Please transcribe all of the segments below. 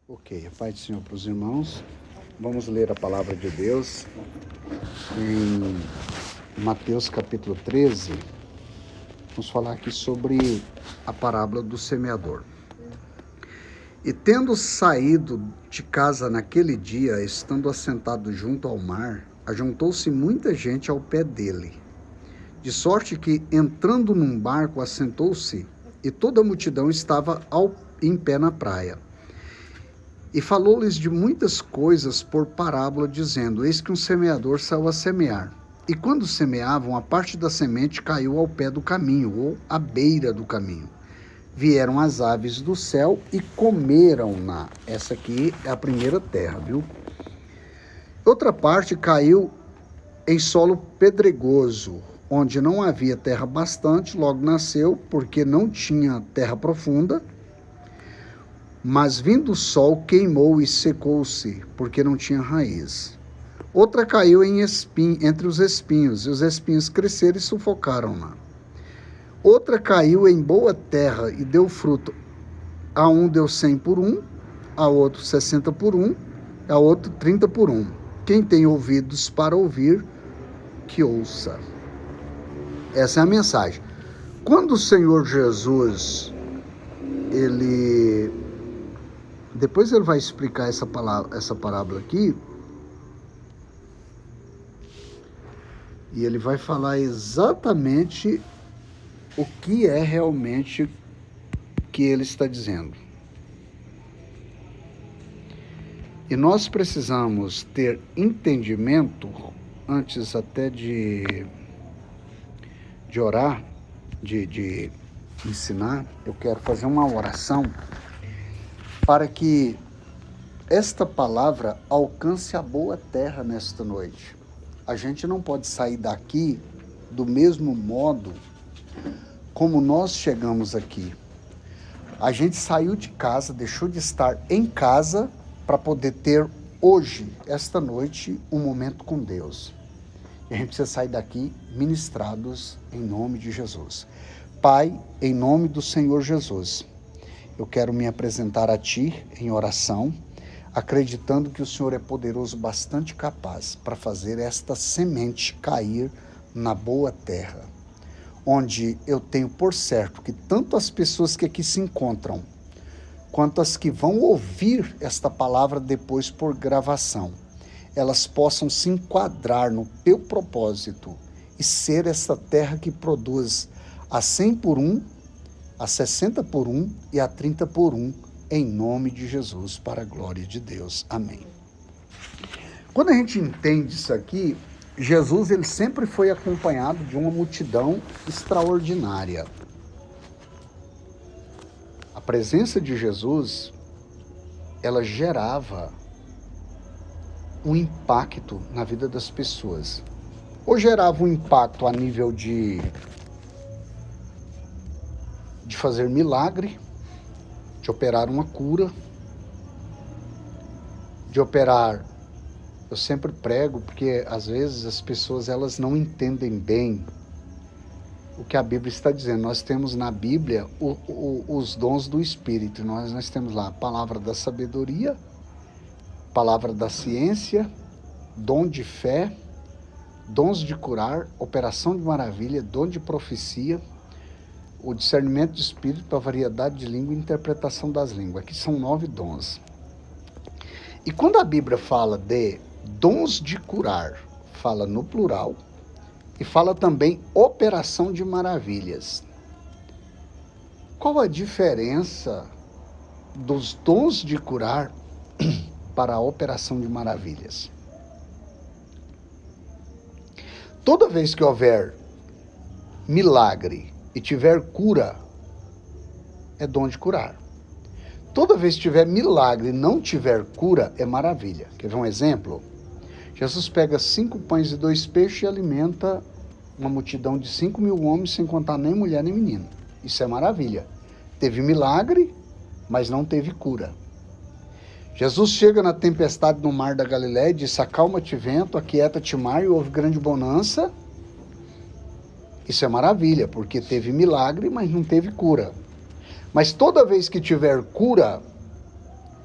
Ok, a paz do Senhor para os irmãos. Vamos ler a palavra de Deus em Mateus capítulo 13. Vamos falar aqui sobre a parábola do semeador. E tendo saído de casa naquele dia, estando assentado junto ao mar, ajuntou-se muita gente ao pé dele. De sorte que, entrando num barco, assentou-se, e toda a multidão estava em pé na praia. E falou-lhes de muitas coisas por parábola, dizendo: Eis que um semeador saiu a semear. E quando semeavam, a parte da semente caiu ao pé do caminho, ou à beira do caminho. Vieram as aves do céu e comeram-na. Essa aqui é a primeira terra, viu? Outra parte caiu em solo pedregoso, onde não havia terra bastante, logo nasceu, porque não tinha terra profunda. Mas vindo o sol, queimou e secou-se, porque não tinha raiz. Outra caiu entre os espinhos, e os espinhos cresceram e sufocaram-na. Outra caiu em boa terra e deu fruto. A um deu 100 por 1, a outro 60 por 1, a outro 30 por 1. Quem tem ouvidos para ouvir, que ouça. Essa é a mensagem. Quando o Senhor Jesus, depois ele vai explicar essa parábola aqui, e ele vai falar exatamente o que é realmente que ele está dizendo. E nós precisamos ter entendimento, antes até de orar, de ensinar. Eu quero fazer uma oração para que esta palavra alcance a boa terra nesta noite. A gente não pode sair daqui do mesmo modo como nós chegamos aqui. A gente saiu de casa, deixou de estar em casa para poder ter hoje, esta noite, um momento com Deus. E a gente precisa sair daqui ministrados em nome de Jesus. Pai, em nome do Senhor Jesus, eu quero me apresentar a Ti em oração, acreditando que o Senhor é poderoso, bastante capaz para fazer esta semente cair na boa terra, onde eu tenho por certo que tanto as pessoas que aqui se encontram, quanto as que vão ouvir esta palavra depois por gravação, elas possam se enquadrar no Teu propósito e ser essa terra que produz a 100 por 1, a 60 por 1 e a 30 por 1, em nome de Jesus, para a glória de Deus. Amém. Quando a gente entende isso aqui, Jesus ele sempre foi acompanhado de uma multidão extraordinária. A presença de Jesus, ela gerava um impacto na vida das pessoas. Ou gerava um impacto a nível de fazer milagre, de operar uma cura, de operar. Eu sempre prego, porque às vezes as pessoas elas não entendem bem o que a Bíblia está dizendo. Nós temos na Bíblia os dons do Espírito. Nós temos lá a palavra da sabedoria, palavra da ciência, dom de fé, dons de curar, operação de maravilha, dom de profecia, o discernimento de espírito, a variedade de língua e interpretação das línguas. Aqui são 9 dons. E quando a Bíblia fala de dons de curar, fala no plural e fala também operação de maravilhas. Qual a diferença dos dons de curar para a operação de maravilhas? Toda vez que houver milagre e tiver cura, é dom de curar. Toda vez que tiver milagre e não tiver cura, é maravilha. Quer ver um exemplo? Jesus pega 5 pães e 2 peixes e alimenta uma multidão de 5.000 homens, sem contar nem mulher nem menino. Isso é maravilha. Teve milagre, mas não teve cura. Jesus chega na tempestade no mar da Galileia e diz: acalma-te vento, aquieta-te mar, e houve grande bonança. Isso é maravilha, porque teve milagre, mas não teve cura. Mas toda vez que tiver cura,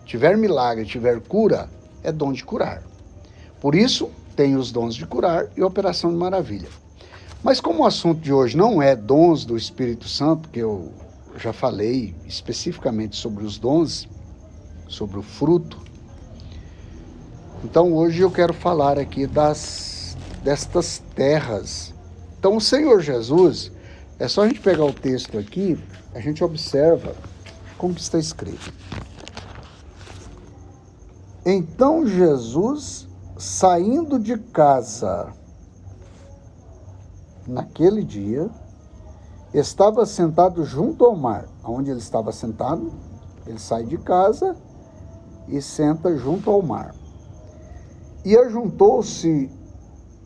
tiver milagre, tiver cura, é dom de curar. Por isso, tem os dons de curar e operação de maravilha. Mas como o assunto de hoje não é dons do Espírito Santo, que eu já falei especificamente sobre os dons, sobre o fruto, então hoje eu quero falar aqui destas terras. Então o Senhor Jesus, é só a gente pegar o texto aqui, a gente observa como que está escrito. Então Jesus, saindo de casa, naquele dia, estava sentado junto ao mar. Onde ele estava sentado, ele sai de casa e senta junto ao mar. E ajuntou-se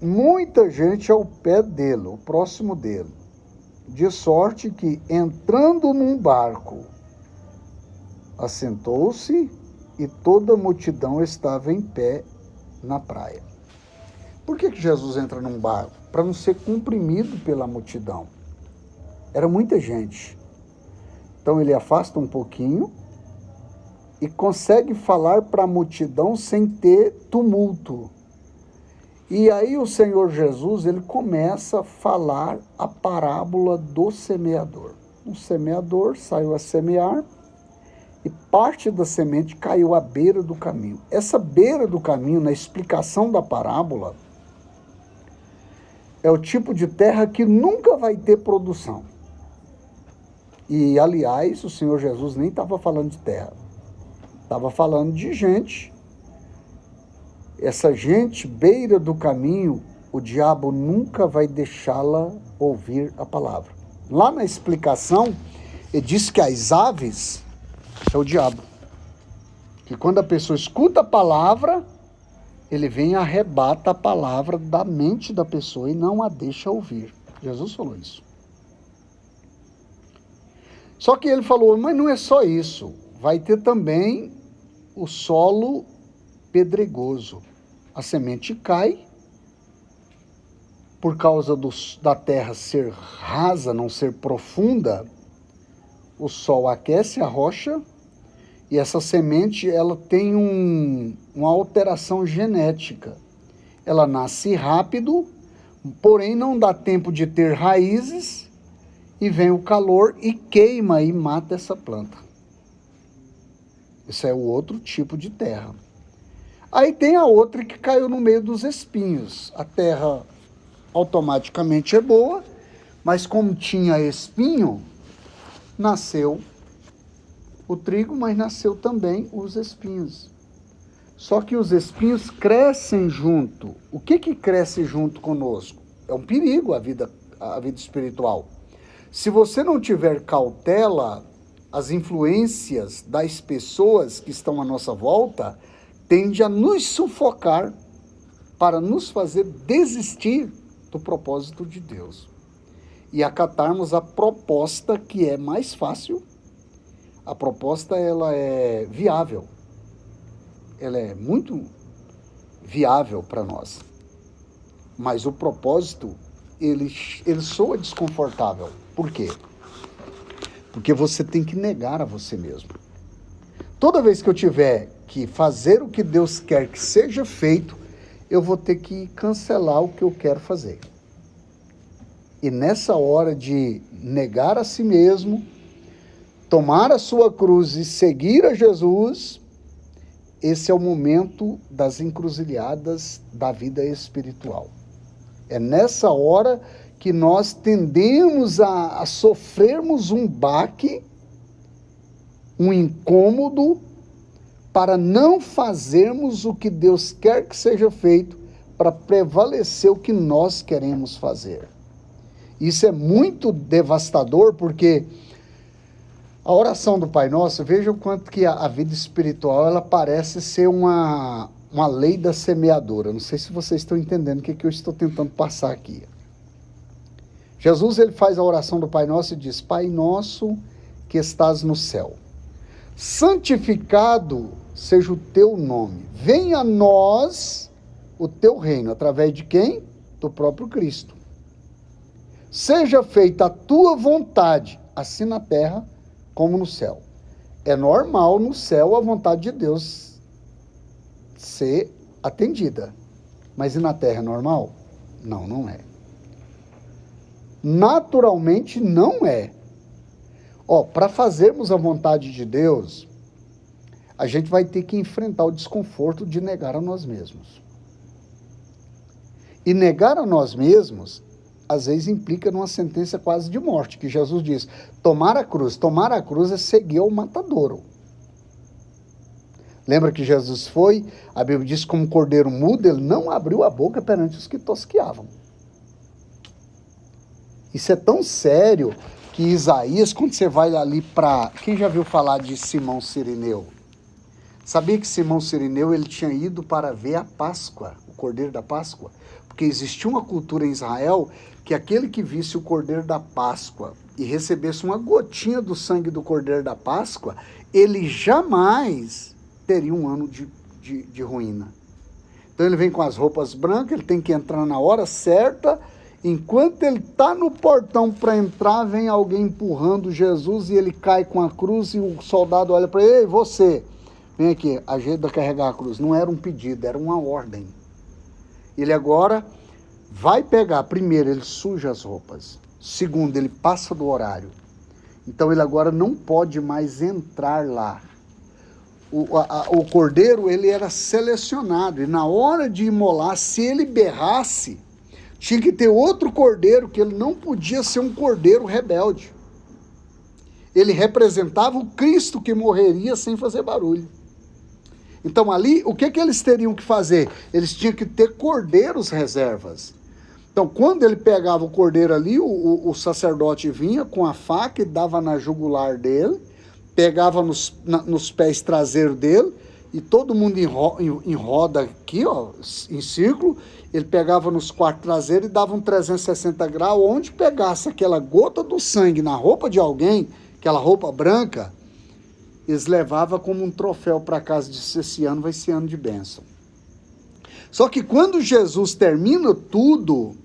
muita gente ao pé dele, o próximo dele, de sorte que, entrando num barco, assentou-se e toda a multidão estava em pé na praia. Por que Jesus entra num barco? Para não ser comprimido pela multidão. Era muita gente. Então ele afasta um pouquinho e consegue falar para a multidão sem ter tumulto. E aí o Senhor Jesus, ele começa a falar a parábola do semeador. Um semeador saiu a semear e parte da semente caiu à beira do caminho. Essa beira do caminho, na explicação da parábola, é o tipo de terra que nunca vai ter produção. E, aliás, o Senhor Jesus nem estava falando de terra. Estava falando de gente. Essa gente, beira do caminho, o diabo nunca vai deixá-la ouvir a palavra. Lá na explicação, ele diz que as aves é o diabo. Que quando a pessoa escuta a palavra, ele vem e arrebata a palavra da mente da pessoa e não a deixa ouvir. Jesus falou isso. Só que ele falou, mas não é só isso. Vai ter também o solo pedregoso. A semente cai, por causa da terra ser rasa, não ser profunda, o sol aquece a rocha e essa semente ela tem uma alteração genética. Ela nasce rápido, porém não dá tempo de ter raízes e vem o calor e queima e mata essa planta. Esse é o outro tipo de terra. Aí tem a outra que caiu no meio dos espinhos. A terra automaticamente é boa, mas como tinha espinho, nasceu o trigo, mas nasceu também os espinhos. Só que os espinhos crescem junto. O que cresce junto conosco? É um perigo a vida espiritual. Se você não tiver cautela, as influências das pessoas que estão à nossa volta tende a nos sufocar para nos fazer desistir do propósito de Deus e acatarmos a proposta que é mais fácil. A proposta ela é viável, ela é muito viável para nós, mas o propósito ele soa desconfortável. Por quê? Porque você tem que negar a você mesmo. Toda vez que eu tiver que fazer o que Deus quer que seja feito, eu vou ter que cancelar o que eu quero fazer. E nessa hora de negar a si mesmo, tomar a sua cruz e seguir a Jesus, esse é o momento das encruzilhadas da vida espiritual. É nessa hora que nós tendemos a sofrermos um baque, um incômodo, para não fazermos o que Deus quer que seja feito, para prevalecer o que nós queremos fazer. Isso é muito devastador, porque a oração do Pai Nosso, veja o quanto que a vida espiritual ela parece ser uma lei da semeadora. Não sei se vocês estão entendendo o que eu estou tentando passar aqui. Jesus ele faz a oração do Pai Nosso e diz: Pai Nosso que estás no céu, santificado seja o teu nome. Venha a nós o teu reino. Através de quem? Do próprio Cristo. Seja feita a tua vontade, assim na terra como no céu. É normal no céu a vontade de Deus ser atendida. Mas e na terra é normal? Não, não é. Naturalmente não é. Para fazermos a vontade de Deus, a gente vai ter que enfrentar o desconforto de negar a nós mesmos. E negar a nós mesmos, às vezes implica numa sentença quase de morte, que Jesus diz, tomar a cruz é seguir ao matadouro. Lembra que Jesus foi, a Bíblia diz, como cordeiro mudo, ele não abriu a boca perante os que tosqueavam. Isso é tão sério que Isaías, quando você vai ali para... Quem já viu falar de Simão Cirineu? Sabia que Simão Cirineu ele tinha ido para ver a Páscoa, o Cordeiro da Páscoa? Porque existia uma cultura em Israel que aquele que visse o Cordeiro da Páscoa e recebesse uma gotinha do sangue do Cordeiro da Páscoa, ele jamais teria um ano de ruína. Então ele vem com as roupas brancas, ele tem que entrar na hora certa. Enquanto ele está no portão para entrar, vem alguém empurrando Jesus e ele cai com a cruz e o soldado olha para ele, ei, você, vem aqui, ajuda a carregar a cruz. Não era um pedido, era uma ordem. Ele agora vai pegar, primeiro, ele suja as roupas. Segundo, ele passa do horário. Então ele agora não pode mais entrar lá. O cordeiro, ele era selecionado e na hora de imolar, se ele berrasse, tinha que ter outro cordeiro, que ele não podia ser um cordeiro rebelde. Ele representava o Cristo que morreria sem fazer barulho. Então ali, o que eles teriam que fazer? Eles tinham que ter cordeiros reservas. Então quando ele pegava o cordeiro ali, o sacerdote vinha com a faca e dava na jugular dele, pegava nos pés traseiros dele, e todo mundo em roda aqui, em círculo. Ele pegava nos quartos traseiros e dava um 360 graus, onde pegasse aquela gota do sangue na roupa de alguém, aquela roupa branca, eles levavam como um troféu para casa, disse, esse ano vai ser ano de bênção. Só que quando Jesus termina tudo,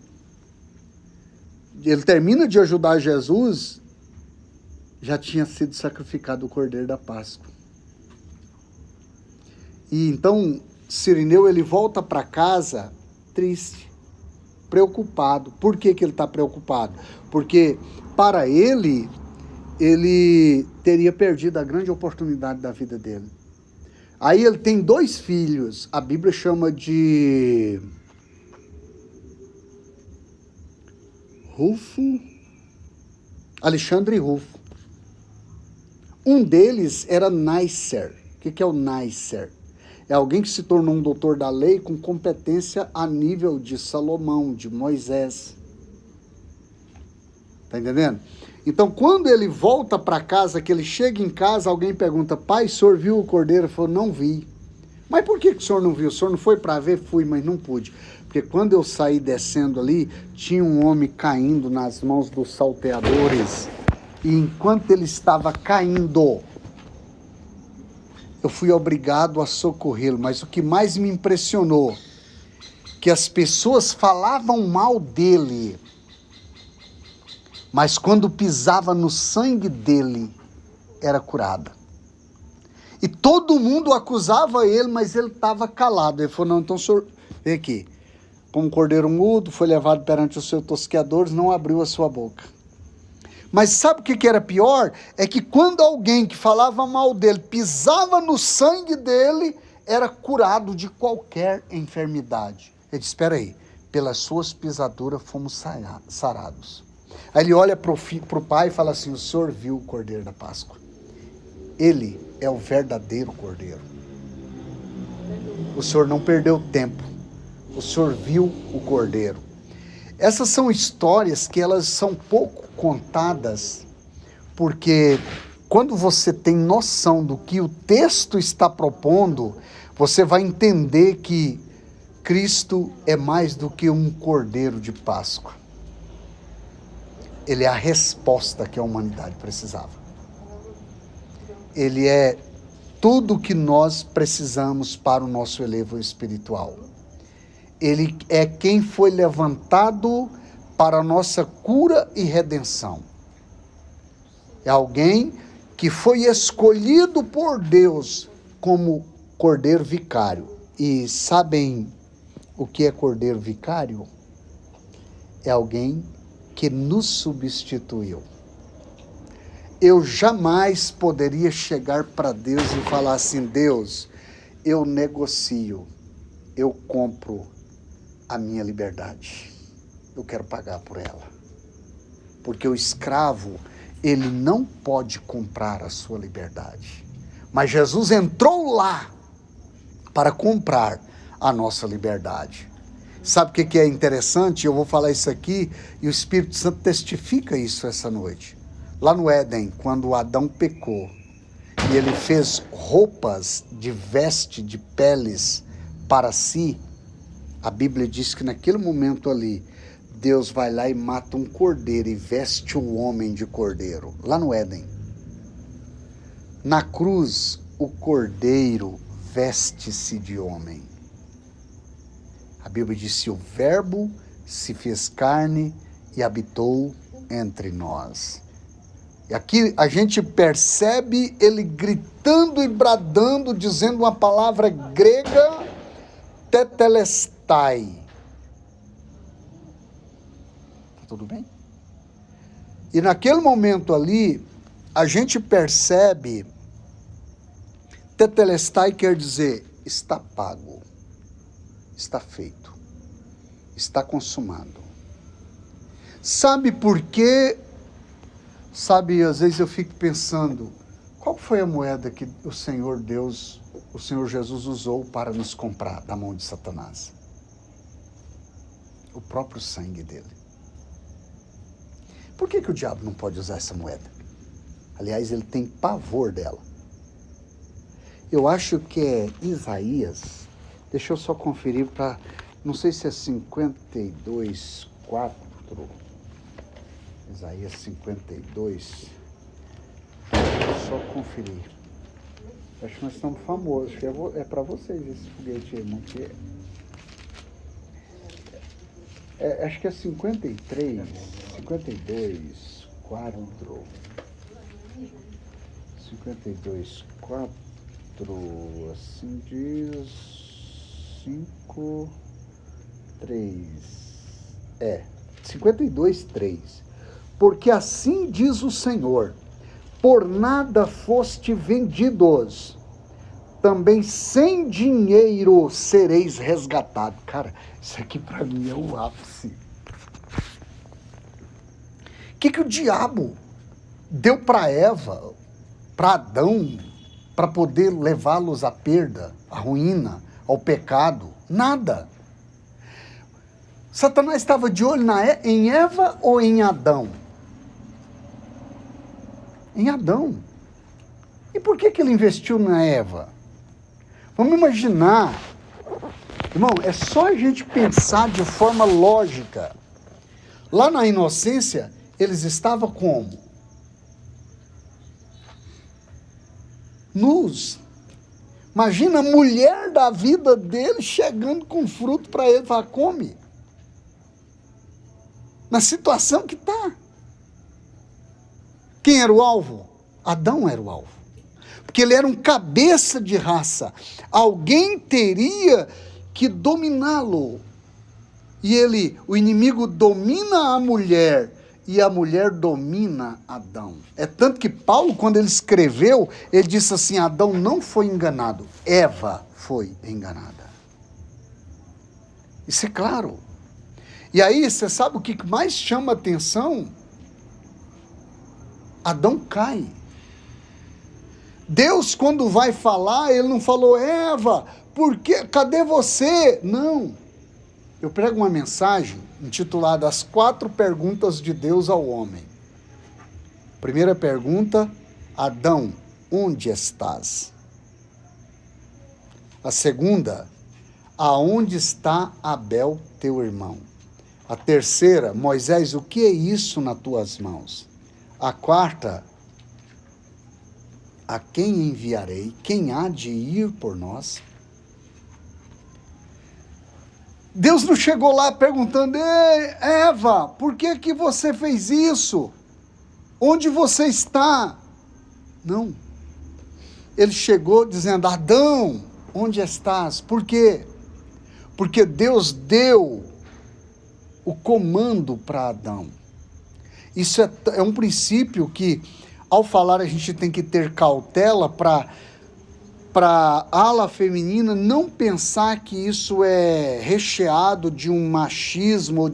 ele termina de ajudar Jesus, já tinha sido sacrificado o Cordeiro da Páscoa. E então, Cirineu, ele volta para casa triste, preocupado. Por que ele está preocupado? Porque para ele teria perdido a grande oportunidade da vida dele. Aí ele tem 2 filhos, a Bíblia chama de Rufo, Alexandre e Rufo. Um deles era Nasser. O que é o Nasser? É alguém que se tornou um doutor da lei com competência a nível de Salomão, de Moisés. Tá entendendo? Então, quando ele volta para casa, que ele chega em casa, alguém pergunta, pai, o senhor viu o cordeiro? Ele falou, não vi. Mas por que o senhor não viu? O senhor não foi para ver? Fui, mas não pude. Porque quando eu saí descendo ali, tinha um homem caindo nas mãos dos salteadores. E enquanto ele estava caindo, eu fui obrigado a socorrê-lo, mas o que mais me impressionou, que as pessoas falavam mal dele, mas quando pisava no sangue dele, era curada. E todo mundo acusava ele, mas ele estava calado. Ele falou, não, então o senhor, vem aqui, como cordeiro mudo, foi levado perante os seus tosqueadores, não abriu a sua boca. Mas sabe o que era pior? É que quando alguém que falava mal dele pisava no sangue dele, era curado de qualquer enfermidade. Ele disse, espera aí, pelas suas pisaduras fomos sarados. Aí ele olha para o pai e fala assim, o senhor viu o Cordeiro da Páscoa. Ele é o verdadeiro Cordeiro. O senhor não perdeu tempo. O senhor viu o Cordeiro. Essas são histórias que elas são pouco contadas, porque quando você tem noção do que o texto está propondo, você vai entender que Cristo é mais do que um cordeiro de Páscoa. Ele é a resposta que a humanidade precisava. Ele é tudo o que nós precisamos para o nosso elevo espiritual. Ele é quem foi levantado para a nossa cura e redenção. É alguém que foi escolhido por Deus como cordeiro vicário. E sabem o que é cordeiro vicário? É alguém que nos substituiu. Eu jamais poderia chegar para Deus e falar assim: Deus, eu negocio, eu compro a minha liberdade. Eu quero pagar por ela. Porque o escravo, ele não pode comprar a sua liberdade. Mas Jesus entrou lá para comprar a nossa liberdade. Sabe o que é interessante? Eu vou falar isso aqui e o Espírito Santo testifica isso essa noite. Lá no Éden, quando Adão pecou e ele fez roupas de veste de peles para si, a Bíblia diz que naquele momento ali, Deus vai lá e mata um cordeiro e veste o homem de cordeiro, lá no Éden. Na cruz, o cordeiro veste-se de homem. A Bíblia diz que o Verbo se fez carne e habitou entre nós. E aqui a gente percebe ele gritando e bradando, dizendo uma palavra grega, tetelestai. Tá tudo bem? E naquele momento ali, a gente percebe, tetelestai quer dizer, está pago, está feito, está consumado. Sabe por quê? Sabe, às vezes eu fico pensando, qual foi a moeda que o Senhor Deus, o Senhor Jesus usou para nos comprar da mão de Satanás? O próprio sangue dele. Por que o diabo não pode usar essa moeda? Aliás, ele tem pavor dela. Eu acho que é Isaías, deixa eu só conferir para, não sei se é 52:4. Isaías 52. Só conferir. Acho que nós estamos famosos. Acho que é para vocês esse foguete aí, porque acho que é 53, 52, 4. 52, 4. Assim diz. 5, 3. 52, 3. Porque assim diz o Senhor, por nada foste vendidos, também sem dinheiro sereis resgatados. Cara, isso aqui para mim é o ápice. O que o diabo deu para Eva, para Adão, para poder levá-los à perda, à ruína, ao pecado? Nada. Satanás estava de olho em Eva ou em Adão? Em Adão. E por que ele investiu na Eva? Vamos imaginar. Irmão, é só a gente pensar de forma lógica. Lá na inocência, eles estavam como? Nus. Imagina a mulher da vida dele chegando com fruto para ele, falar, come. Na situação que está. Quem era o alvo? Adão era o alvo. Porque ele era um cabeça de raça. Alguém teria que dominá-lo. E o inimigo domina a mulher e a mulher domina Adão. É tanto que Paulo, quando ele escreveu, ele disse assim, Adão não foi enganado, Eva foi enganada. Isso é claro. E aí, você sabe o que mais chama atenção? Adão cai. Deus, quando vai falar, ele não falou, Eva, por quê? Cadê você? Não. Eu prego uma mensagem intitulada As 4 Perguntas de Deus ao Homem. Primeira pergunta, Adão, onde estás? A segunda, aonde está Abel, teu irmão? A terceira, Moisés, o que é isso nas tuas mãos? A quarta, a quem enviarei? Quem há de ir por nós? Deus não chegou lá perguntando, ei, Eva, por que você fez isso? Onde você está? Não. Ele chegou dizendo: Adão, onde estás? Por quê? Porque Deus deu o comando para Adão. Isso é um princípio que, ao falar, a gente tem que ter cautela para a ala feminina não pensar que isso é recheado de um machismo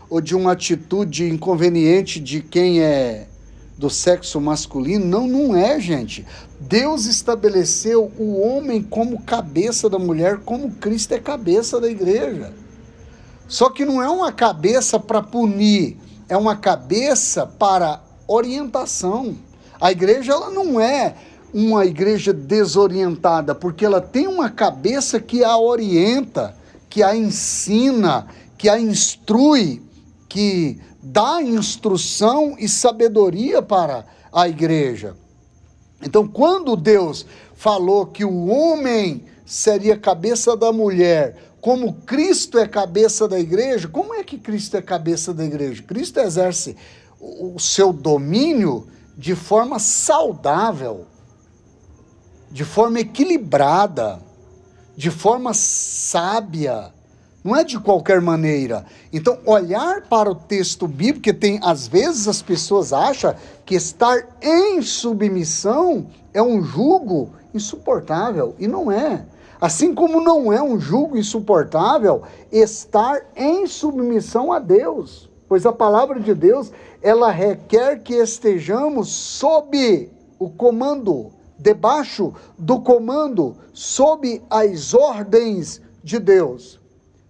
ou de uma atitude inconveniente de quem é do sexo masculino. Não, não é, gente. Deus estabeleceu o homem como cabeça da mulher, como Cristo é cabeça da igreja. Só que não é uma cabeça para punir, é uma cabeça para orientação. A igreja, ela não é uma igreja desorientada, porque ela tem uma cabeça que a orienta, que a ensina, que a instrui, que dá instrução e sabedoria para a igreja. Então, quando Deus falou que o homem seria cabeça da mulher, como Cristo é cabeça da igreja, como é que Cristo é cabeça da igreja? Cristo exerce o seu domínio de forma saudável, de forma equilibrada, de forma sábia, não é de qualquer maneira. Então, olhar para o texto bíblico, porque às vezes as pessoas acham que estar em submissão é um jugo insuportável, e não é. Assim como não é um jugo insuportável estar em submissão a Deus, pois a palavra de Deus, ela requer que estejamos sob o comando, debaixo do comando, sob as ordens de Deus.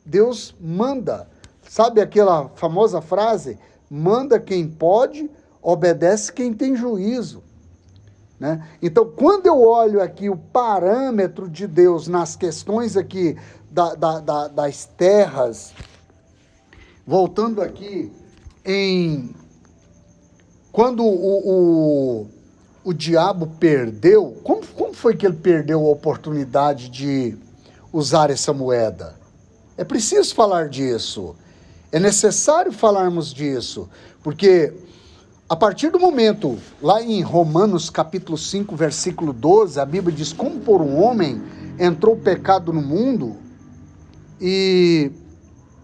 Deus manda. Sabe aquela famosa frase? Manda quem pode, obedece quem tem juízo. Né? Então, quando eu olho aqui o parâmetro de Deus nas questões aqui das terras, voltando aqui quando o diabo perdeu, como foi que ele perdeu a oportunidade de usar essa moeda? É preciso falar disso, é necessário falarmos disso, porque a partir do momento, lá em Romanos capítulo 5, versículo 12, a Bíblia diz: como por um homem entrou o pecado no mundo, e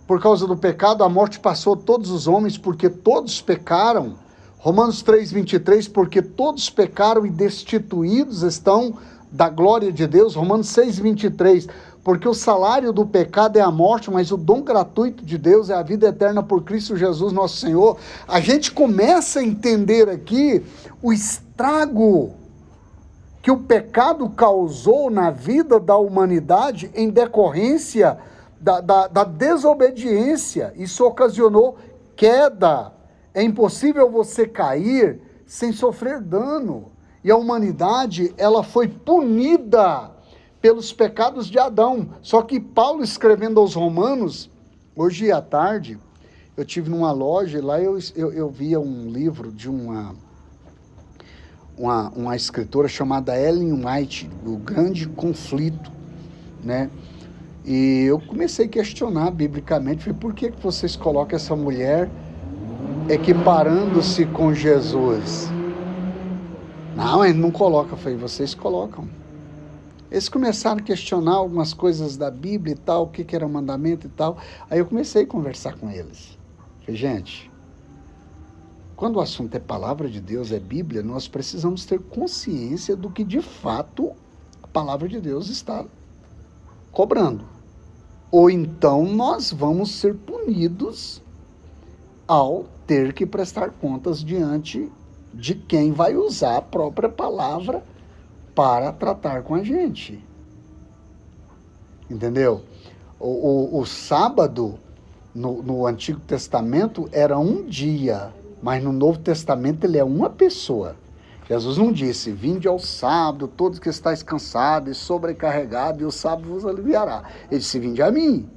por causa do pecado a morte passou a todos os homens, porque todos pecaram. Romanos 3, 23, porque todos pecaram e destituídos estão da glória de Deus. Romanos 6, 23, porque o salário do pecado é a morte, mas o dom gratuito de Deus é a vida eterna por Cristo Jesus nosso Senhor. A gente começa a entender aqui o estrago que o pecado causou na vida da humanidade em decorrência da desobediência. Isso ocasionou queda. É impossível você cair sem sofrer dano. E a humanidade, ela foi punida pelos pecados de Adão. Só que Paulo, escrevendo aos Romanos, hoje à tarde, eu estive numa loja e lá eu via um livro de uma escritora chamada Ellen White, O Grande Conflito, né? E eu comecei a questionar biblicamente, falei, por que vocês colocam essa mulher equiparando-se com Jesus? Não, ele não coloca. Eu falei, vocês colocam. Eles começaram a questionar algumas coisas da Bíblia e tal, o que era mandamento e tal. Aí eu comecei a conversar com eles. Falei, gente, quando o assunto é palavra de Deus, é Bíblia, nós precisamos ter consciência do que de fato a palavra de Deus está cobrando. Ou então nós vamos ser punidos ao ter que prestar contas diante de quem vai usar a própria palavra para tratar com a gente. Entendeu? O sábado, no Antigo Testamento, era um dia, mas no Novo Testamento ele é uma pessoa. Jesus não disse, vinde ao sábado, todos que estáis cansados e sobrecarregados, e o sábado vos aliviará. Ele disse, vinde a mim.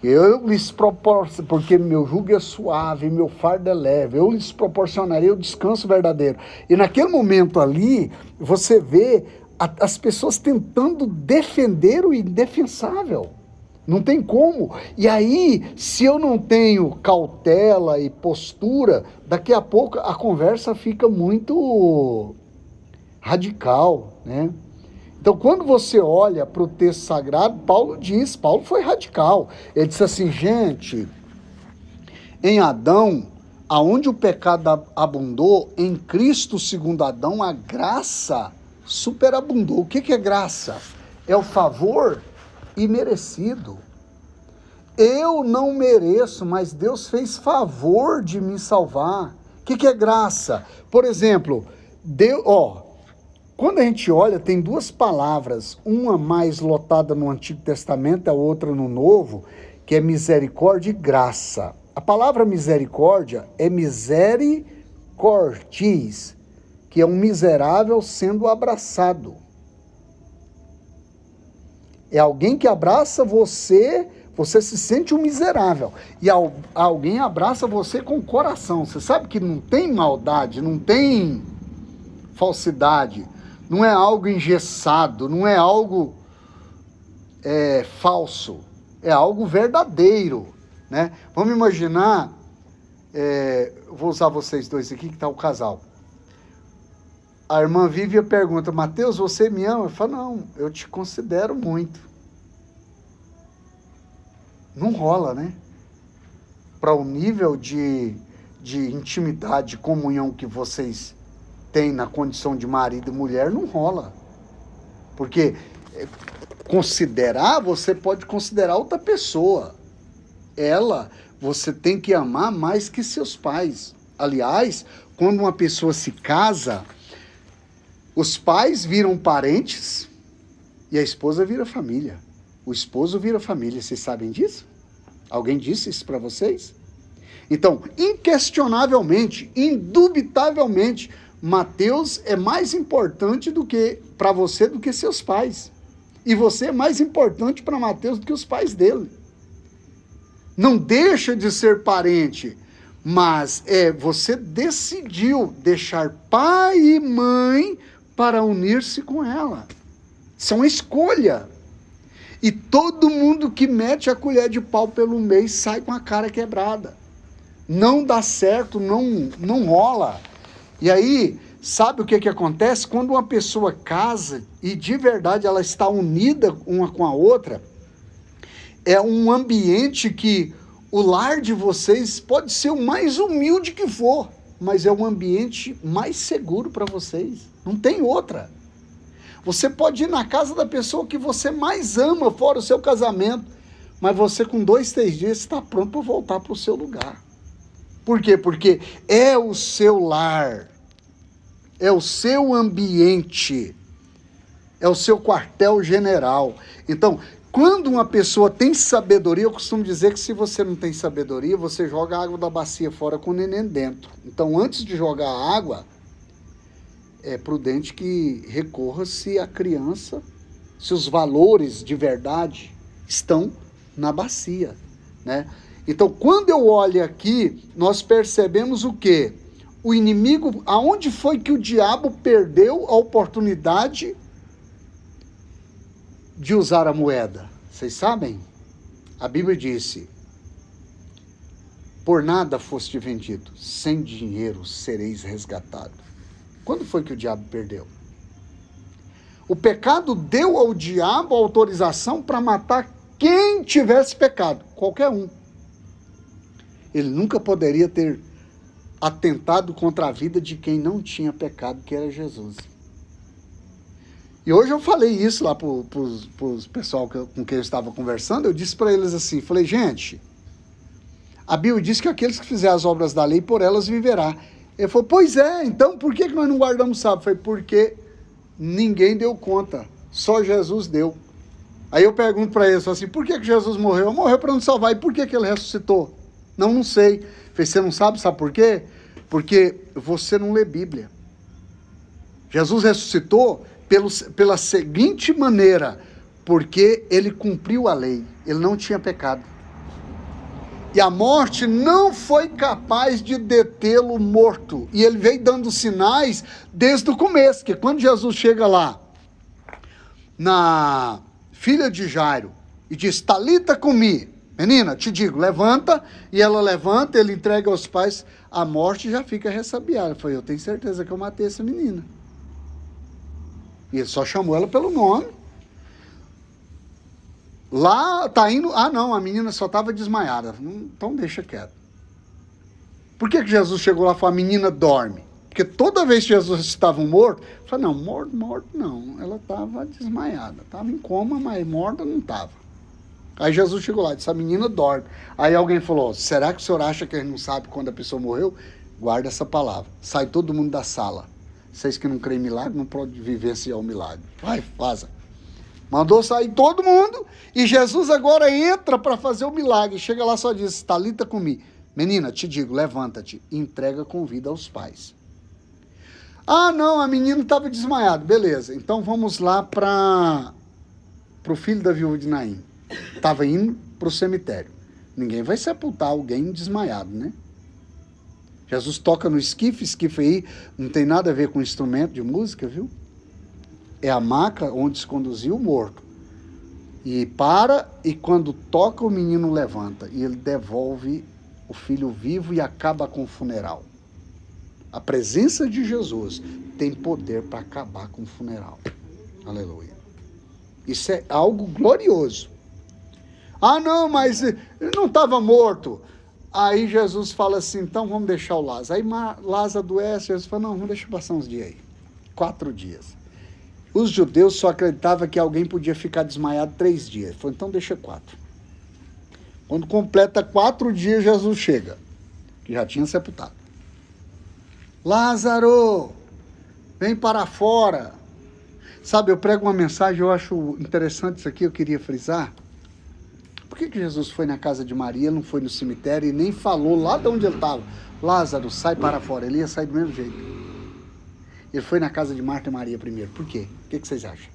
Eu lhes proporcionarei, porque meu jugo é suave, meu fardo é leve, eu lhes proporcionarei o descanso verdadeiro. E naquele momento ali, você vê as pessoas tentando defender o indefensável. Não tem como. E aí, se eu não tenho cautela e postura, daqui a pouco a conversa fica muito radical, né? Então, quando você olha para o texto sagrado, Paulo foi radical. Ele disse assim, gente, em Adão, aonde o pecado abundou, em Cristo, segundo Adão, a graça superabundou. O que é graça? É o favor imerecido. Eu não mereço, mas Deus fez favor de me salvar. O que é graça? Por exemplo, quando a gente olha, tem duas palavras, uma mais lotada no Antigo Testamento, a outra no Novo, que é misericórdia e graça. A palavra misericórdia é misericordies, que é um miserável sendo abraçado. É alguém que abraça você, você se sente um miserável. E alguém abraça você com o coração. Você sabe que não tem maldade, não tem falsidade, não é algo engessado, não é algo falso, é algo verdadeiro, né? Vamos imaginar, vou usar vocês dois aqui, que está o casal. A irmã Vívia pergunta, Mateus, você me ama? Eu falo, não, eu te considero muito. Não rola, né? Para o nível de intimidade, de comunhão que vocês têm na condição de marido e mulher, não rola. Porque considerar, você pode considerar outra pessoa. Ela, você tem que amar mais que seus pais. Aliás, quando uma pessoa se casa, os pais viram parentes e a esposa vira família. O esposo vira família. Vocês sabem disso? Alguém disse isso para vocês? Então, inquestionavelmente, indubitavelmente, Mateus é mais importante para você do que seus pais. E você é mais importante para Mateus do que os pais dele. Não deixa de ser parente, mas você decidiu deixar pai e mãe para unir-se com ela. Isso é uma escolha. E todo mundo que mete a colher de pau pelo meio sai com a cara quebrada. Não dá certo, não rola. E aí, sabe o que acontece? Quando uma pessoa casa e de verdade ela está unida uma com a outra, é um ambiente que o lar de vocês pode ser o mais humilde que for, mas é um ambiente mais seguro para vocês. Não tem outra. Você pode ir na casa da pessoa que você mais ama, fora o seu casamento, mas você com 2, 3 dias está pronto para voltar para o seu lugar. Por quê? Porque é o seu lar, é o seu ambiente, é o seu quartel-general. Então, quando uma pessoa tem sabedoria, eu costumo dizer que se você não tem sabedoria, você joga a água da bacia fora com o neném dentro. Então, antes de jogar a água, é prudente que recorra-se a criança, se os valores de verdade estão na bacia, né? Então, quando eu olho aqui, nós percebemos o quê? O inimigo, aonde foi que o diabo perdeu a oportunidade de usar a moeda? Vocês sabem? A Bíblia disse, por nada foste vendido, sem dinheiro sereis resgatado. Quando foi que o diabo perdeu? O pecado deu ao diabo autorização para matar quem tivesse pecado, qualquer um. Ele nunca poderia ter atentado contra a vida de quem não tinha pecado, que era Jesus. E hoje eu falei isso lá para o pessoal com quem eu estava conversando, eu disse para eles assim, falei, gente, a Bíblia diz que aqueles que fizerem as obras da lei, por elas viverá. Ele falou, pois é, então por que nós não guardamos sábado? Eu falei, porque ninguém deu conta, só Jesus deu. Aí eu pergunto para eles assim, por que Jesus morreu? Ele morreu para nos salvar, e por que ele ressuscitou? Não sei. Eu falei, você não sabe por quê? Porque você não lê Bíblia. Jesus ressuscitou pela seguinte maneira, porque ele cumpriu a lei, ele não tinha pecado. E a morte não foi capaz de detê-lo morto. E ele veio dando sinais desde o começo, que quando Jesus chega lá, na filha de Jairo, e diz, Talita cumi, menina, te digo, levanta, e ela levanta, ele entrega aos pais, a morte já fica ressabiada. Eu falei, eu tenho certeza que eu matei essa menina. E ele só chamou ela pelo nome. Lá tá indo... Ah, não, a menina só estava desmaiada. Então deixa quieto. Por que Jesus chegou lá e falou, a menina dorme? Porque toda vez que Jesus estava morto, eu falei, não, morto não. Ela estava desmaiada. Estava em coma, mas morta não estava. Aí Jesus chegou lá e disse, a menina dorme. Aí alguém falou, será que o senhor acha que a gente não sabe quando a pessoa morreu? Guarda essa palavra. Sai todo mundo da sala. Vocês que não creem em milagre, não podem vivenciar o milagre. Vai, vaza. Mandou sair todo mundo e Jesus agora entra para fazer o milagre. Chega lá só diz, Talita cumi. Menina, te digo, levanta-te e entrega com vida aos pais. Ah, não, a menina estava desmaiada. Beleza, então vamos lá para o filho da viúva de Naim. Estava indo para o cemitério. Ninguém vai sepultar alguém desmaiado, né? Jesus toca no esquife aí não tem nada a ver com instrumento de música, viu? É a maca onde se conduziu o morto. E para, e quando toca o menino levanta. E ele devolve o filho vivo e acaba com o funeral. A presença de Jesus tem poder para acabar com o funeral. Aleluia. Isso é algo glorioso. Ah, não, mas ele não estava morto. Aí Jesus fala assim, então vamos deixar o Lázaro. Aí Lázaro adoece, Jesus fala, não, vamos deixar passar uns dias aí. 4 dias. Os judeus só acreditavam que alguém podia ficar desmaiado 3 dias. Ele falou, então deixa 4. Quando completa 4 dias, Jesus chega, que já tinha sepultado. Lázaro, vem para fora. Sabe, eu prego uma mensagem, eu acho interessante isso aqui, eu queria frisar. Por que Jesus foi na casa de Maria, não foi no cemitério e nem falou lá de onde ele estava? Lázaro, sai para fora. Ele ia sair do mesmo jeito. Ele foi na casa de Marta e Maria primeiro. Por quê? O que vocês acham?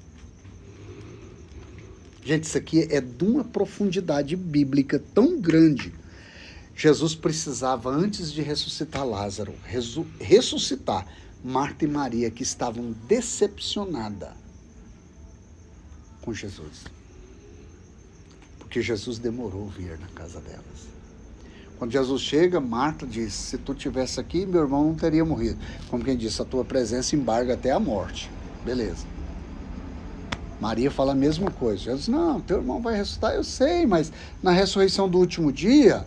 Gente, isso aqui é de uma profundidade bíblica tão grande. Jesus precisava, antes de ressuscitar Lázaro, ressuscitar Marta e Maria, que estavam decepcionadas com Jesus. Porque Jesus demorou a vir na casa delas. Quando Jesus chega, Marta diz, se tu estivesse aqui, meu irmão não teria morrido. Como quem disse, a tua presença embarga até a morte. Beleza. Maria fala a mesma coisa. Jesus, não, teu irmão vai ressuscitar, eu sei, mas na ressurreição do último dia,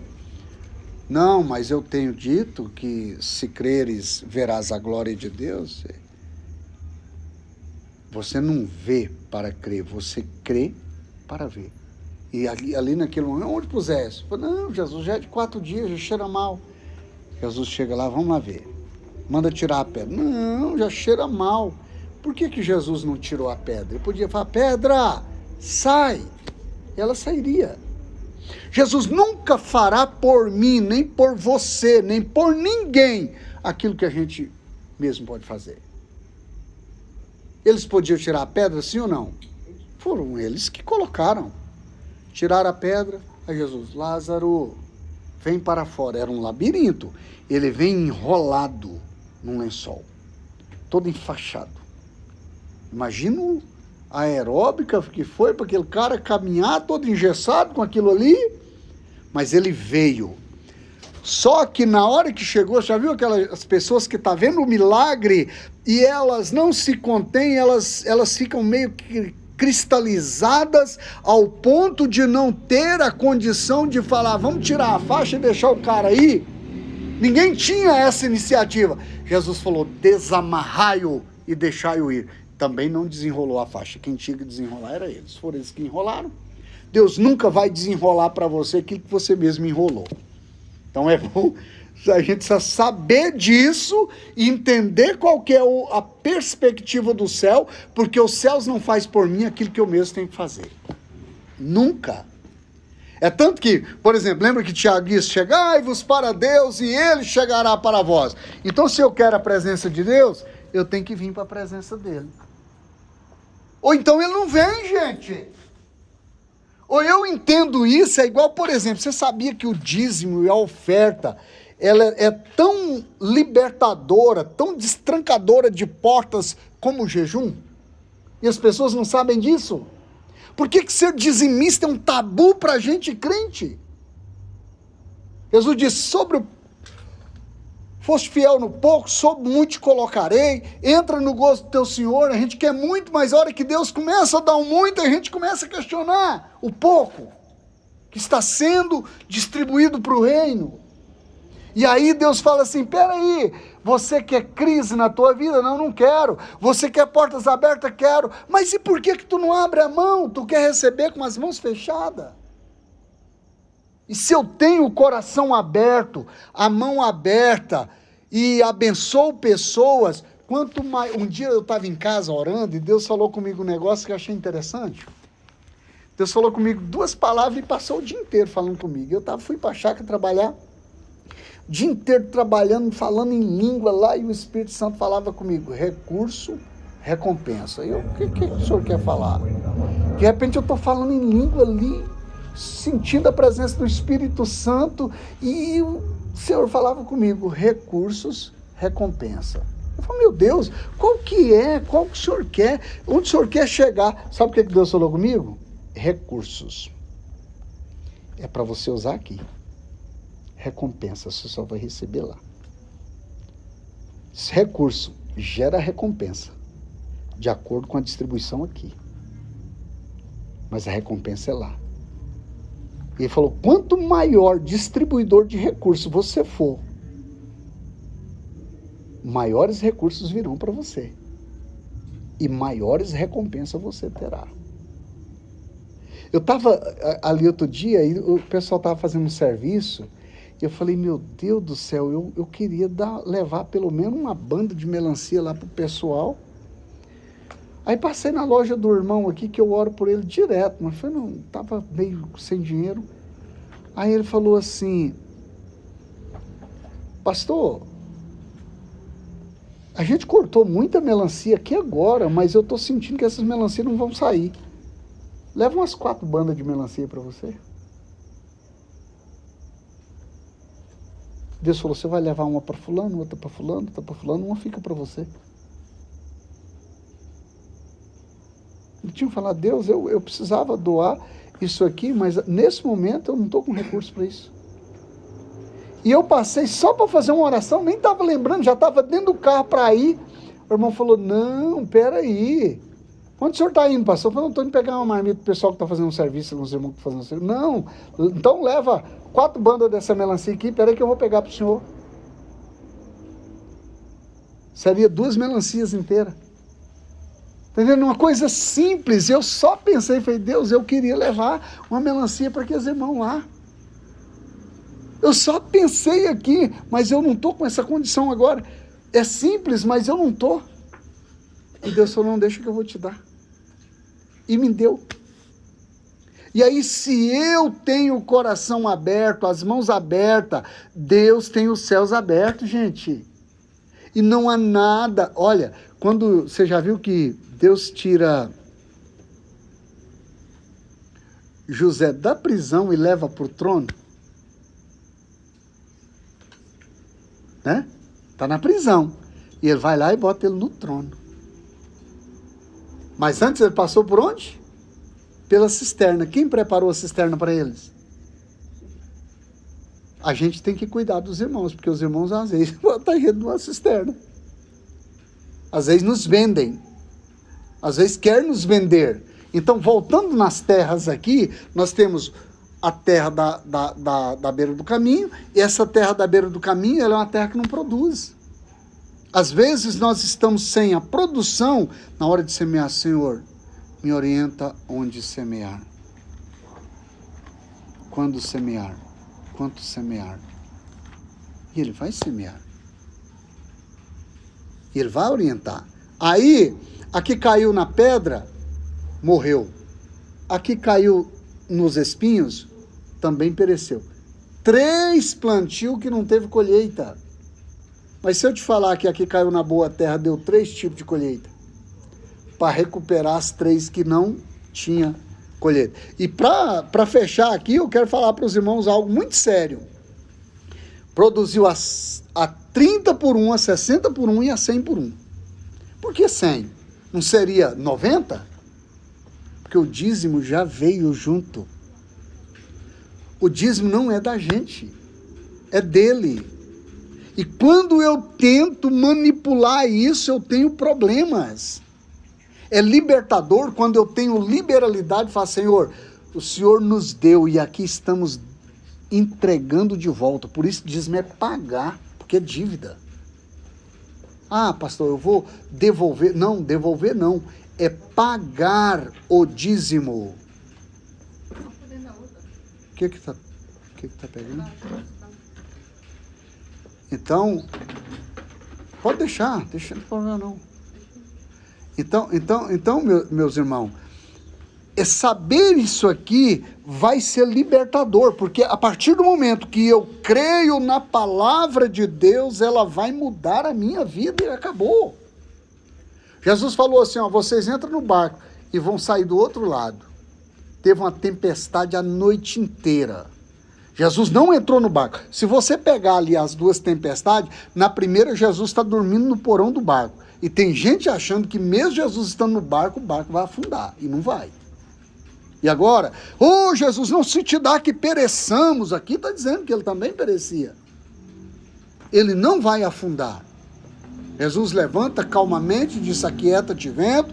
não, mas eu tenho dito que se creres, verás a glória de Deus. Você não vê para crer, você crê para ver. E ali naquele momento, onde pusesse? Não, Jesus, já é de 4 dias, já cheira mal. Jesus chega lá, vamos lá ver. Manda tirar a pedra. Não, já cheira mal. Por que Jesus não tirou a pedra? Ele podia falar, pedra, sai. E ela sairia. Jesus nunca fará por mim, nem por você, nem por ninguém, aquilo que a gente mesmo pode fazer. Eles podiam tirar a pedra, sim ou não? Foram eles que colocaram. Tiraram a pedra, aí Jesus, Lázaro, vem para fora. Era um labirinto. Ele vem enrolado num lençol, todo enfaixado. Imagina a aeróbica que foi para aquele cara caminhar todo engessado com aquilo ali. Mas ele veio. Só que na hora que chegou, já viu aquelas pessoas que estão vendo o milagre e elas não se contêm, elas ficam meio que cristalizadas ao ponto de não ter a condição de falar, vamos tirar a faixa e deixar o cara aí. Ninguém tinha essa iniciativa. Jesus falou, desamarrai-o e deixai-o ir. Também não desenrolou a faixa. Quem tinha que desenrolar era eles. Foram eles que enrolaram. Deus nunca vai desenrolar para você aquilo que você mesmo enrolou. Então é bom a gente precisa saber disso e entender qual que é a perspectiva do céu, porque os céus não faz por mim aquilo que eu mesmo tenho que fazer. Nunca. É tanto que, por exemplo, lembra que Tiago disse, chegai-vos para Deus e ele chegará para vós. Então se eu quero a presença de Deus, eu tenho que vir para a presença dele. Ou então ele não vem, gente. Ou eu entendo isso, é igual, por exemplo, você sabia que o dízimo e a oferta, ela é tão libertadora, tão destrancadora de portas como o jejum? E as pessoas não sabem disso? Por que ser dizimista é um tabu para a gente crente? Jesus disse, sobre Foste fiel no pouco, sobre muito te colocarei. Entra no gosto do teu Senhor. A gente quer muito, mas a hora que Deus começa a dar um muito, a gente começa a questionar o pouco que está sendo distribuído para o reino. E aí Deus fala assim, peraí, você quer crise na tua vida? Não, não quero. Você quer portas abertas? Quero. Mas e por que tu não abre a mão? Tu quer receber com as mãos fechadas? E se eu tenho o coração aberto, a mão aberta, e abençoo pessoas, quanto mais... Um dia eu estava em casa orando, e Deus falou comigo um negócio que eu achei interessante. Deus falou comigo 2 palavras e passou o dia inteiro falando comigo. Fui para a chácara trabalhar, o dia inteiro trabalhando, falando em língua lá, e o Espírito Santo falava comigo, recurso, recompensa. O que o senhor quer falar? De repente eu estou falando em língua ali, sentindo a presença do Espírito Santo, e o Senhor falava comigo, recursos, recompensa. Eu falei, meu Deus, qual que o Senhor quer? Onde o Senhor quer chegar? Sabe o que Deus falou comigo? Recursos. É para você usar aqui. Recompensa, você só vai receber lá. Esse recurso gera recompensa, de acordo com a distribuição aqui. Mas a recompensa é lá. E ele falou, quanto maior distribuidor de recursos você for, maiores recursos virão para você. E maiores recompensas você terá. Eu estava ali outro dia, e o pessoal estava fazendo um serviço, e eu falei, meu Deus do céu, eu queria levar pelo menos uma banda de melancia lá para o pessoal. Aí passei na loja do irmão aqui, que eu oro por ele direto, mas estava meio sem dinheiro. Aí ele falou assim, pastor, a gente cortou muita melancia aqui agora, mas eu estou sentindo que essas melancias não vão sair. Leva umas 4 bandas de melancia para você. Deus falou, você vai levar uma para fulano, outra para fulano, outra para fulano, uma fica para você. Eu tinha falado, Deus, eu precisava doar isso aqui, mas nesse momento eu não estou com recurso para isso. E eu passei só para fazer uma oração, nem estava lembrando, já estava dentro do carro para ir. O irmão falou, não, peraí. Onde o senhor está indo, pastor? Eu falei, não, estou indo pegar uma marmita do pessoal que está fazendo um serviço, uns irmãos que estão fazendo um serviço. Não, então leva 4 bandas dessa melancia aqui, peraí que eu vou pegar para o senhor. Seria 2 melancias inteiras. Entendendo? Uma coisa simples, eu só pensei, falei, Deus, eu queria levar uma melancia para aqueles irmãos lá. Eu só pensei aqui, mas eu não estou com essa condição agora. É simples, mas eu não estou. E Deus falou, não, deixa que eu vou te dar. E me deu. E aí, se eu tenho o coração aberto, as mãos abertas, Deus tem os céus abertos, gente. E não há nada, olha, quando você já viu que Deus tira José da prisão e leva para o trono, né? Está na prisão. E ele vai lá e bota ele no trono. Mas antes ele passou por onde? Pela cisterna. Quem preparou a cisterna para eles? A gente tem que cuidar dos irmãos, porque os irmãos às vezes botam ele numa cisterna. Às vezes nos vendem. Às vezes quer nos vender. Então, voltando nas terras aqui, nós temos a terra da beira do caminho, e essa terra da beira do caminho, ela é uma terra que não produz. Às vezes nós estamos sem a produção, na hora de semear, Senhor, me orienta onde semear. Quando semear, quanto semear. E Ele vai semear. E Ele vai orientar. Aí, a que caiu na pedra, morreu. A que caiu nos espinhos, também pereceu. 3 plantios que não teve colheita. Mas se eu te falar que aqui caiu na boa terra, deu 3 tipos de colheita. Para recuperar as 3 que não tinha colheita. E para fechar aqui, eu quero falar para os irmãos algo muito sério. Produziu a 30 por 1, a 60 por 1 e a 100 por 1. Por que 100? Não seria 90? Porque o dízimo já veio junto. O dízimo não é da gente, é dele. E quando eu tento manipular isso, eu tenho problemas. É libertador quando eu tenho liberalidade e falo, Senhor, o Senhor nos deu e aqui estamos entregando de volta. Por isso dízimo é pagar, porque é dívida. Ah, pastor, eu vou devolver. Não, devolver não. É pagar o dízimo. O que tá pegando? Então, pode deixar, não tem problema não. Então, meus irmãos, saber isso aqui vai ser libertador, porque a partir do momento que eu creio na palavra de Deus, ela vai mudar a minha vida e acabou. Jesus falou assim, ó, vocês entram no barco e vão sair do outro lado. Teve uma tempestade a noite inteira. Jesus não entrou no barco. Se você pegar ali as duas tempestades, na primeira Jesus está dormindo no porão do barco. E tem gente achando que mesmo Jesus estando no barco, o barco vai afundar. E não vai. E agora, Jesus, não se te dá que pereçamos. Aqui está dizendo que ele também perecia. Ele não vai afundar. Jesus levanta calmamente, diz, aquieta-te vento,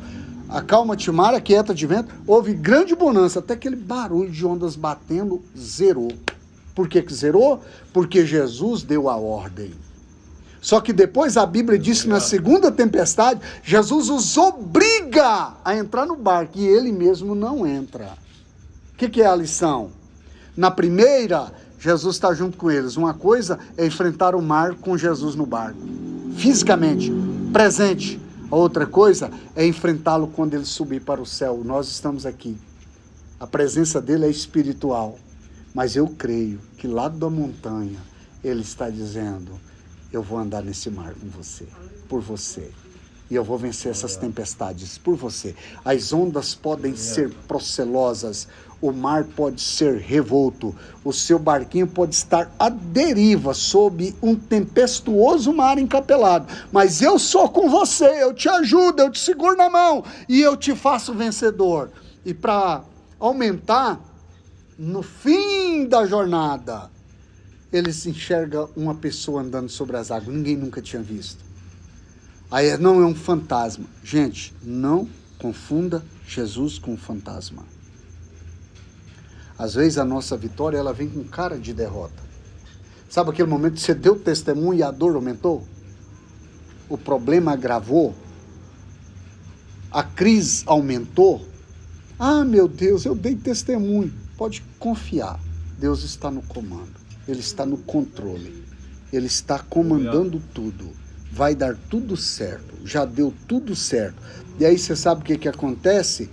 acalma-te mar, aquieta-te vento. Houve grande bonança, até aquele barulho de ondas batendo zerou. Por que zerou? Porque Jesus deu a ordem. Só que depois a Bíblia diz que na segunda tempestade, Jesus os obriga a entrar no barco e ele mesmo não entra. O que é a lição? Na primeira, Jesus está junto com eles. Uma coisa é enfrentar o mar com Jesus no barco, fisicamente, presente. A outra coisa é enfrentá-lo quando ele subir para o céu. Nós estamos aqui. A presença dele é espiritual. Mas eu creio que lá da montanha ele está dizendo, eu vou andar nesse mar com você, por você. E eu vou vencer essas tempestades por você. As ondas podem ser procelosas, o mar pode ser revolto, o seu barquinho pode estar à deriva sob um tempestuoso mar encapelado. Mas eu sou com você, eu te ajudo, eu te seguro na mão e eu te faço vencedor. E para aumentar, no fim da jornada, ele se enxerga uma pessoa andando sobre as águas. Ninguém nunca tinha visto. Aí não é um fantasma. Gente, não confunda Jesus com um fantasma. Às vezes a nossa vitória, ela vem com cara de derrota. Sabe aquele momento que você deu testemunho e a dor aumentou? O problema agravou? A crise aumentou? Ah, meu Deus, eu dei testemunho. Pode confiar, Deus está no comando, Ele está no controle, Ele está comandando tudo, vai dar tudo certo, já deu tudo certo. E aí você sabe o que acontece?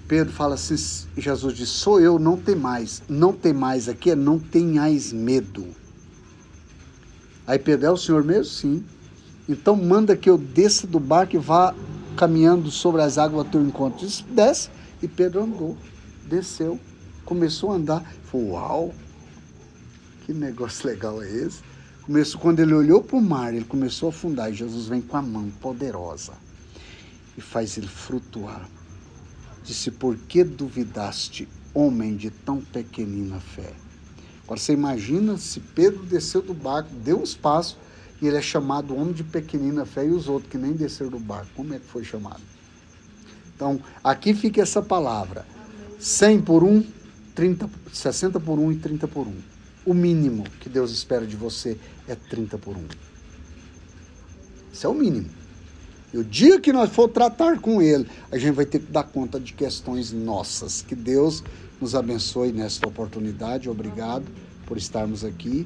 Pedro fala assim, Jesus diz, sou eu, não tem mais aqui é não tenhais medo. Aí Pedro, é o Senhor mesmo? Sim. Então manda que eu desça do barco e vá caminhando sobre as águas ao teu encontro. Diz, desce. E Pedro andou, desceu. Começou a andar, falou, uau, que negócio legal é esse? Quando ele olhou para o mar, ele começou a afundar, e Jesus vem com a mão poderosa e faz ele flutuar. Disse, por que duvidaste, homem de tão pequenina fé? Agora você imagina se Pedro desceu do barco, deu um espaço, e ele é chamado homem de pequenina fé, e os outros que nem desceram do barco, como é que foi chamado? Então, aqui fica essa palavra, 100 por 1, 60 por 1 e 30 por 1. O mínimo que Deus espera de você é 30 por 1. Isso é o mínimo. E o dia que nós for tratar com Ele, a gente vai ter que dar conta de questões nossas. Que Deus nos abençoe nesta oportunidade. Obrigado por estarmos aqui.